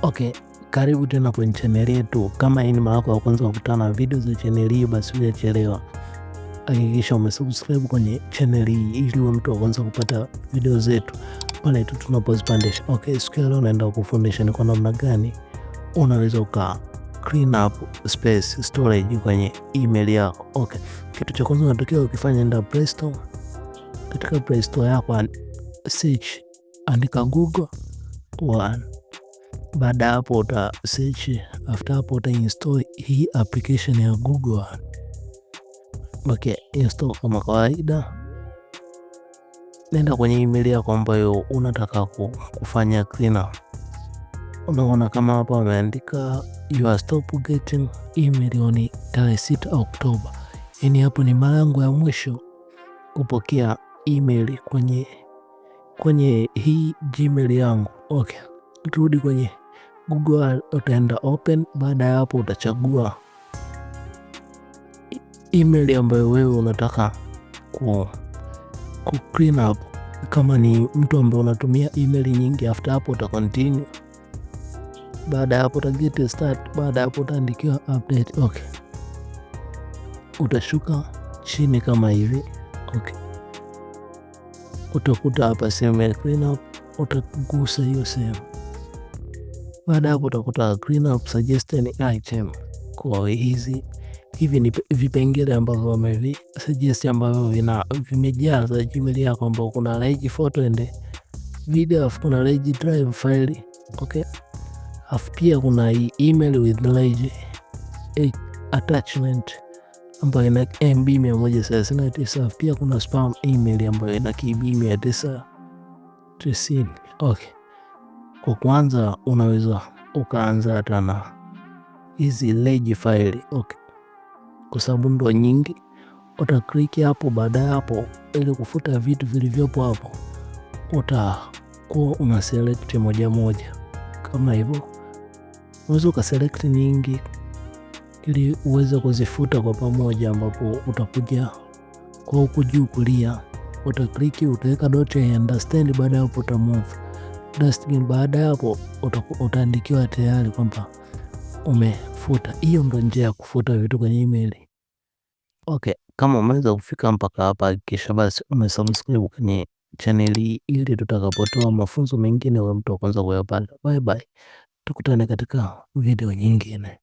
Okay, karibu tena kwenye channel yetu. Kama hii ni mara yako ya kwanza kukutana na video za channel hii, basi hujachelewa, hakikisha umesubscribe kwenye channel hii ili uwe mtu wa kwanza kupata video zetu pale tu tunapozipandisha. Okay, siku ya leo naenda kukufundisha ni kwa namna gani unaweza uka clean up space storage kwenye email yako. Okay, kitu cha kwanza unatakiwa ukifanya, enda Play Store. Katika Play Store yako search, andika Google One. Baada hapo uta search, after hapo uta install hii application ya Google. Okay, install kama kawaida. Nenda kwenye email yako ambayo unataka kufanya clean up. Unaona kama hapa wameandika you stop getting email on tarehe 6 Oktoba. Yani hapo ni mara yangu ya mwisho kupokea email kwenye hii Gmail yangu. Okay, turudi kwenye Google, utaenda open. Baada ya hapo utachagua email ambayo wewe unataka ku clean up. Kama ni mtu ambaye unatumia email nyingi, after hapo uta continue. Baada ya hapo uta get start. Baada ya hapo utaandikiwa update. Okay, utashuka chini kama hivi. Okay, utakuta hapa sehemu ya clean up, utagusa hiyo sehemu. Baada hapo utakuta clean up suggested item. Kwa hivi ni vipengele ambavyo wamevi suggest ambavyo vimejaza Gmail yako, ambao kuna large photo and video, kuna large drive file. Okay, afu pia kuna email with large attachment ambayo ina MB 139. Pia kuna spam email ambayo ina KB 990. Okay, kwa kwanza unaweza ukaanza hata na hizi large file. Okay, kwa sababu ndo nyingi, utaklik hapo. Baada ya hapo, ili kufuta vitu vilivyopo hapo, utakuwa una select moja moja kama hivyo. Unaweza ukaselect nyingi ili uweze kuzifuta kwa pamoja, ambapo utakuja kwa huku juu kulia, utaklik, utaweka dot ya understand. Baada ya hapo utamove dustbin. Baada ya hapo utaandikiwa tayari kwamba umefuta. Hiyo ndo njia ya kufuta vitu kwenye email. Okay, kama umeweza kufika mpaka hapa, hakikisha basi umesubscribe kwenye channel hii ili tutakapotoa mafunzo mengine wewe mtu wa kwanza kuyapata. Bye bye, tukutane katika video nyingine.